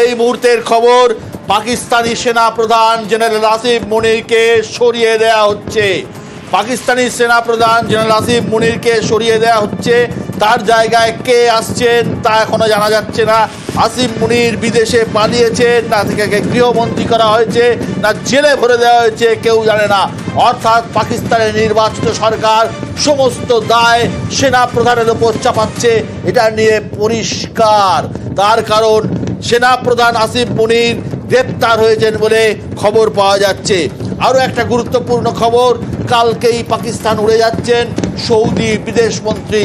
এই মুহূর্তের খবর, পাকিস্তানি সেনা প্রধান জেনারেল আসিফ মুনিরকে সরিয়ে দেওয়া হচ্ছে। পাকিস্তানি সেনা প্রধান জেনারেল আসিফ মুনিরকে সরিয়ে দেওয়া হচ্ছে। তার জায়গায় কে আসছেন তা এখনো জানা যাচ্ছে না। আসিফ মুনির বিদেশে পালিয়েছেন, না থেকে গৃহমন্ত্রী করা হয়েছে, না জেলে ভরে দেওয়া হয়েছে, কেউ জানে না। অর্থাৎ পাকিস্তানের নির্বাচিত সরকার সমস্ত দায় সেনা প্রধানের ওপর চাপাচ্ছে, এটা নিয়ে পরিষ্কার। তার কারণ সেনা প্রধান আসিফ মুনির গ্রেপ্তার হয়েছেন বলে খবর পাওয়া যাচ্ছে। আরও একটা গুরুত্বপূর্ণ খবর, কালকেই পাকিস্তান উড়ে যাচ্ছেন সৌদি বিদেশমন্ত্রী।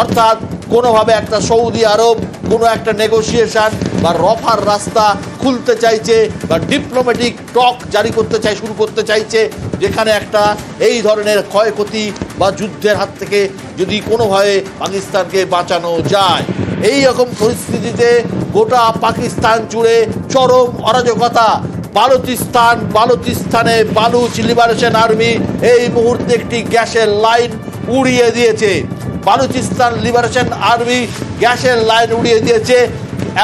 অর্থাৎ কোনোভাবে একটা সৌদি আরব কোনো একটা নেগোসিয়েশন বা রফার রাস্তা খুলতে চাইছে বা ডিপ্লোম্যাটিক টক জারি করতে চাই, শুরু করতে চাইছে, যেখানে একটা এই ধরনের ক্ষয়ক্ষতি বা যুদ্ধের হাত থেকে যদি কোনোভাবে পাকিস্তানকে বাঁচানো যায়। এই রকম পরিস্থিতিতে গোটা পাকিস্তান জুড়ে চরম অরাজকতা। বালুচিস্তানে বালুচ লিবারেশন আর্মি এই মুহূর্তে একটি গ্যাসের লাইন উড়িয়ে দিয়েছে। বালুচিস্তান লিবারেশন আর্মি গ্যাসের লাইন উড়িয়ে দিয়েছে।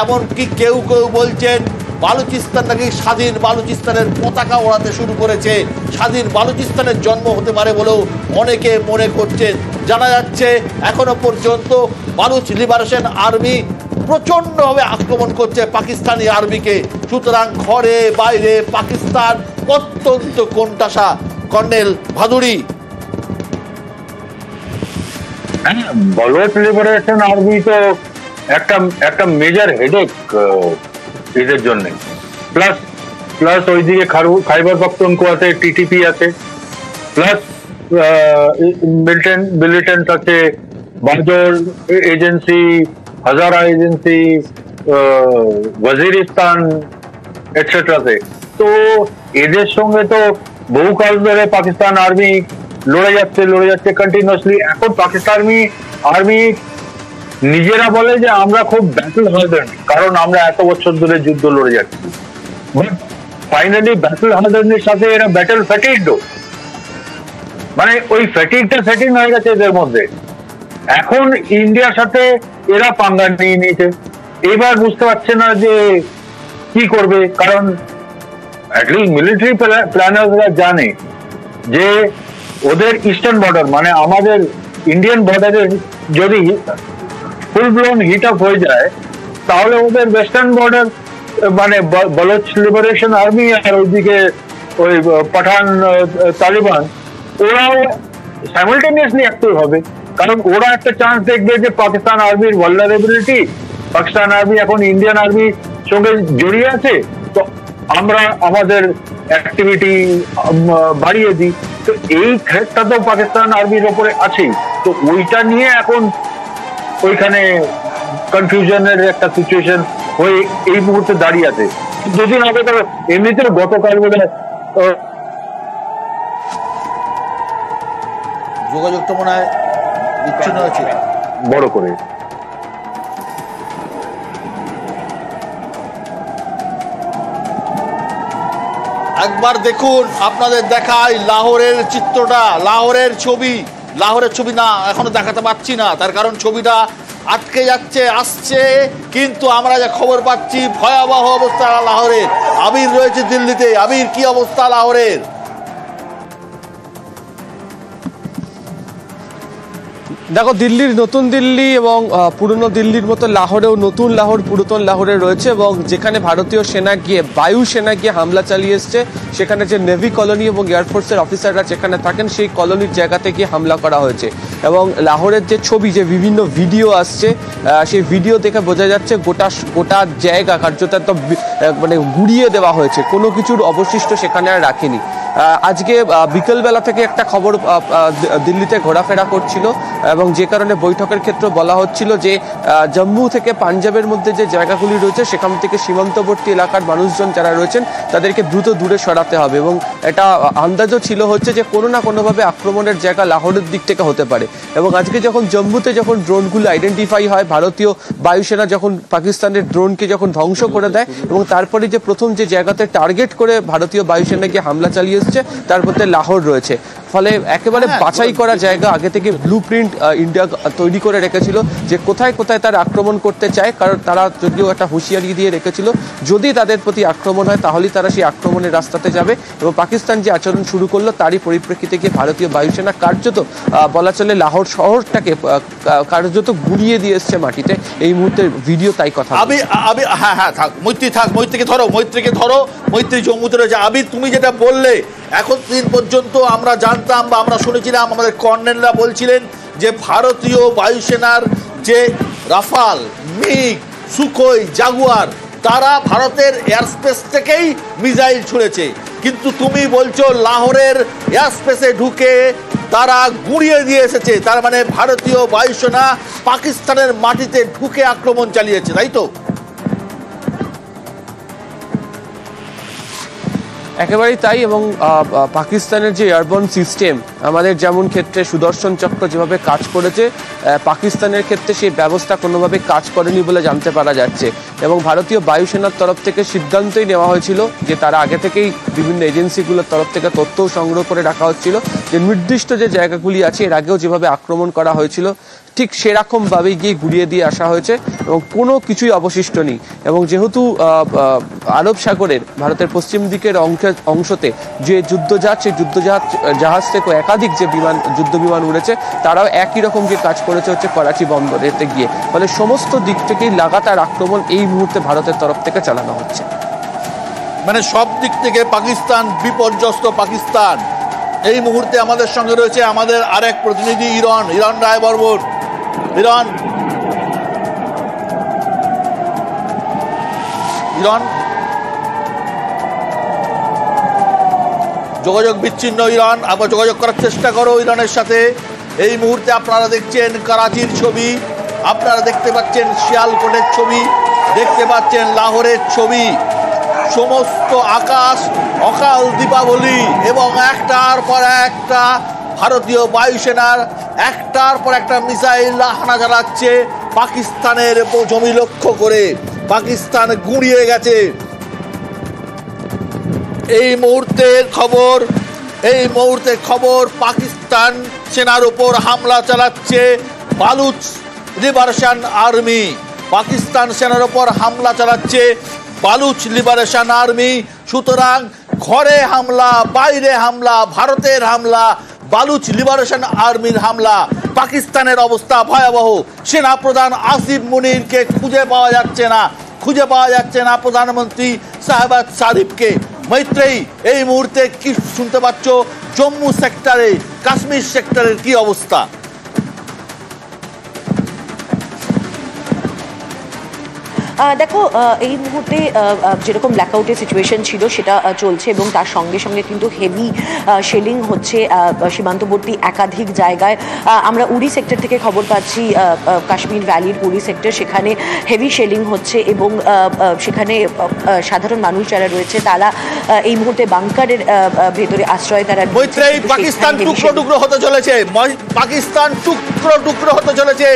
এমনকি কেউ কেউ বলছেন বালুচিস্তান নাকি স্বাধীন বালুচিস্তানের পতাকা ওড়াতে শুরু করেছে, স্বাধীন বালুচিস্তানের জন্ম হতে পারে বলেও অনেকে মনে করছেন। জানা যাচ্ছে এখনো পর্যন্ত বালুচ লিবারেশন আর্মি প্রচণ্ডভাবে আক্রমণ করছে পাকিস্তানি আর্মিকে। সুতরাং ঘরে বাইরে পাকিস্তান অত্যন্ত কোণঠাসা। Colonel Bhaduri, Baloch liberation army তো একটা মেজর হেডেক এদের জন্য। প্লাস ওইদিকে খাইবার পাখতুনখোয়াতে টিটিপি আছে, প্লাস মিলিটেন্ট আছে, বাজর এজেন্সি, হাজারা এজেন্সি, ওয়াজিরিস্তান এটসেট্রাতে। তো এদের সঙ্গে তো বহুকাল ধরে পাকিস্তান আর্মি লড়ে যাচ্ছে কন্টিনিউয়াসলি। এখন পাকিস্তান আর্মি নিজেরা বলে যে আমরা খুব ব্যাটল হার্ডেন, কারণ আমরা এত বছর ধরে যুদ্ধ লড়ে যাচ্ছি। বাট ফাইনালি ব্যাটল হার্ডেনের সাথে এরা ব্যাটল ফ্যাটিগড, মানে ওই ফ্যাটিগটা সেটিং হয়ে গেছে এদের মধ্যে। এখন ইন্ডিয়ার সাথে এরা পাঙ্গা নিয়ে নিয়েছে। এবার বুঝতে পারছে না যে কি করবে, কারণ অ্যাটলিস্ট মিলিটারি প্ল্যানাররা জানে যে ওদের ইস্টার্ন বর্ডার মানে আমাদের ইন্ডিয়ান বর্ডারে যদি ফুল ব্লোন হিট আপ হয়ে যায়, তাহলে ওদের ওয়েস্টার্ন বর্ডার মানে বালুচ লিবারেশন আর্মি আর ওইদিকে ওই পাঠান তালিবান, ওরাও সাইমালটেনিয়াসলি অ্যাক্টিভ হবে। কারণ ওরা একটা চান্স দেখবে যে পাকিস্তান আর্মির ভালনারেবিলিটি, পাকিস্তান আর্মি এখন ইন্ডিয়ান আর্মির সঙ্গে জড়িয়ে আছে, তো আমরা আমাদের অ্যাক্টিভিটি বাড়িয়ে দিই। তো এই থ্রেটটা তো পাকিস্তান আর্মির ওপরে আছেই। তো ওইটা নিয়ে এখন ওইখানে কনফিউশনের একটা সিচুয়েশন হয়ে এই মুহূর্তে দাঁড়িয়ে আছে। দুদিন আগে তো এমনিতে গতকাল বলে যোগাযোগটা মনে হয় বিচ্ছিন্ন হয়েছে বড় করে। একবার দেখুন, আপনাদের দেখাই লাহোরের চিত্রটা, লাহোরের ছবি না এখনো দেখাতে পাচ্ছি না, তার কারণ ছবিটা আটকে যাচ্ছে, আসছে। কিন্তু আমরা যে খবর পাচ্ছি ভয়াবহ অবস্থা লাহোরের। আবির রয়েছে দিল্লিতে। আবির, কি অবস্থা লাহোরের? দেখো, দিল্লির নতুন দিল্লি এবং পুরনো দিল্লির মতো লাহোরেও নতুন লাহোর পুরাতন লাহোরে রয়েছে, এবং যেখানে ভারতীয় সেনা গিয়ে বায়ু সেনা গিয়ে হামলা চালিয়ে এসছে, সেখানে যে নেভি কলোনি এবং এয়ারফোর্সের অফিসাররা যেখানে থাকেন সেই কলোনির জায়গাতে গিয়ে হামলা করা হয়েছে। এবং লাহোরের যে ছবি, যে বিভিন্ন ভিডিও আসছে, সেই ভিডিও দেখে বোঝা যাচ্ছে গোটা জায়গা কার্যত একদম মানে গুড়িয়ে দেওয়া হয়েছে, কোনো কিছুর অবশিষ্ট সেখানে আর রাখেনি। আজকে বিকেলবেলা থেকে একটা খবর দিল্লিতে ঘোরাফেরা করছিল, এবং যে কারণে বৈঠকের ক্ষেত্রে বলা হচ্ছিল যে জম্মু থেকে পাঞ্জাবের মধ্যে যে জায়গাগুলি রয়েছে সেখান থেকে সীমান্তবর্তী এলাকার মানুষজন যারা রয়েছেন তাদেরকে দ্রুত দূরে সরাতে হবে। এবং এটা আন্দাজও ছিল হচ্ছে যে কোনো না কোনোভাবে আক্রমণের জায়গা লাহোরের দিক থেকে হতে পারে। এবং আজকে যখন জম্মুতে যখন ড্রোনগুলো আইডেন্টিফাই হয়, ভারতীয় বায়ুসেনা যখন পাকিস্তানের ড্রোনকে যখন ধ্বংস করে দেয়, এবং তারপরে যে প্রথম যে জায়গাতে টার্গেট করে ভারতীয় বায়ুসেনা গিয়ে হামলা চালিয়ে এসছে তার মধ্যে লাহোর রয়েছে। ফলে একেবারে বাছাই করা জায়গা, আগে থেকে ব্লু প্রিন্ট ইন্ডিয়া তৈরি করে রেখেছিল যে কোথায় কোথায় তারা আক্রমণ করতে চায়, কারণ তারা যদিও একটা হুঁশিয়ারি দিয়ে রেখেছিল যদি তাদের প্রতি আক্রমণ হয় তাহলেই তারা সেই আক্রমণের রাস্তাতে যাবে। এবং পাকিস্তান যে আচরণ শুরু করলো তারই পরিপ্রেক্ষিতে গিয়ে ভারতীয় বায়ুসেনা কার্যত বলা চলে লাহোর শহরটাকে কার্যত গুড়িয়ে দিয়ে এসছে মাটিতে। এই মুহূর্তে ভিডিও তাই কথা। হ্যাঁ থাক, মৈত্রীকে ধরো, মৈত্রী জম্মুতে রয়েছে। তুমি যেটা বললে, এখন দিন পর্যন্ত আমরা জানতাম বা আমরা শুনেছিলাম, আমাদের কর্নেলরা বলছিলেন যে ভারতীয় বায়ুসেনার যে রাফাল, মিগ, সুখোই, জাগুয়ার, তারা ভারতের এয়ার স্পেস থেকেই মিসাইল ছুঁড়েছে। কিন্তু তুমি বলছো লাহোরের এয়ার স্পেসে ঢুকে তারা গুঁড়িয়ে দিয়ে এসেছে, তার মানে ভারতীয় বায়ুসেনা পাকিস্তানের মাটিতে ঢুকে আক্রমণ চালিয়েছে, তাই তো? একেবারেই তাই। এবং পাকিস্তানের যে এয়ারবর্ন সিস্টেম, আমাদের যেমন ক্ষেত্রে সুদর্শন চক্র যেভাবে কাজ করেছে, পাকিস্তানের ক্ষেত্রে সেই ব্যবস্থা কোনোভাবে কাজ করেনি বলে জানতে পারা যাচ্ছে। এবং ভারতীয় বায়ুসেনার তরফ থেকে সিদ্ধান্তই নেওয়া হয়েছিল যে তারা আগে থেকেই বিভিন্ন এজেন্সিগুলোর তরফ থেকে তথ্যও সংগ্রহ করে রাখা হচ্ছিল যে নির্দিষ্ট যে জায়গাগুলি আছে এর আগেও যেভাবে আক্রমণ করা হয়েছিল ঠিক সেরকমভাবেই গিয়ে গুড়িয়ে দিয়ে আসা হয়েছে এবং কোনো কিছুই অবশিষ্ট নেই। এবং যেহেতু আরব সাগরের ভারতের পশ্চিম দিকের অংশতে যে যুদ্ধজাহাজ, সেই জাহাজ থেকে একাধিক যে যুদ্ধ বিমান উড়েছে, তারাও একই রকম যে কাজ করেছে হচ্ছে করাচি বন্দরেতে গিয়ে। ফলে সমস্ত দিক থেকেই লাগাতার আক্রমণ এই মুহূর্তে ভারতের তরফ থেকে চালানো হচ্ছে। মানে সব দিক থেকে পাকিস্তান বিপর্যস্ত। পাকিস্তান এই মুহূর্তে আমাদের সঙ্গে রয়েছে আমাদের আরেক প্রতিনিধি ইরন রায়বর্মন। ইরন, যোগাযোগ বিচ্ছিন্ন। ইরন, আবার যোগাযোগ করার চেষ্টা করো ইরনের সাথে। এই মুহূর্তে আপনারা দেখছেন করাচির ছবি, আপনারা দেখতে পাচ্ছেন শিয়ালকোটের ছবি, দেখতে পাচ্ছেন লাহোরের ছবি। সমস্ত আকাশ অকাল দীপাবলি এবং একটার পর একটা ভারতীয় বায়ুসেনার একটার পর একটা মিসাইল হানা চালাচ্ছে পাকিস্তানের জমি লক্ষ্য করে। পাকিস্তান গুঁড়িয়ে গেছে। এই মুহূর্তের খবর পাকিস্তান সেনার উপর হামলা চালাচ্ছে বালুচ লিবারেশন আর্মি। পাকিস্তান সেনার উপর হামলা চালাচ্ছে বালুচ লিবারেশন আর্মি। সুতরাং ঘরে হামলা, বাইরে হামলা, ভারতের হামলা, বালুচ লিবারেশন আর্মির হামলা। পাকিস্তানের অবস্থা ভয়াবহ। সেনা প্রধান আসিফ মুনিরকে খুঁজে পাওয়া যাচ্ছে না প্রধানমন্ত্রী শাহবাজ শরীফকে। মৈত্রেয়ী, এই মুহূর্তে কি শুনতে পাচ্ছ জম্মু সেক্টরে, কাশ্মীর সেক্টরের কি অবস্থা? দেখো, এই মুহূর্তে যেরকম ব্ল্যাকআউটের সিচুয়েশন ছিল সেটা চলছে এবং তার সঙ্গে সঙ্গে কিন্তু হেভি শেলিং হচ্ছে সীমান্তবর্তী একাধিক জায়গায়। আমরা উড়ি সেক্টর থেকে খবর পাচ্ছি, কাশ্মীর ভ্যালির উড়ি সেক্টর, সেখানে হেভি শেলিং হচ্ছে এবং সেখানে সাধারণ মানুষ যারা রয়েছে তারা এই মুহূর্তে বাংকারের ভেতরে আশ্রয় তারা। পাকিস্তান টুকরো টুকরো হতে চলেছে।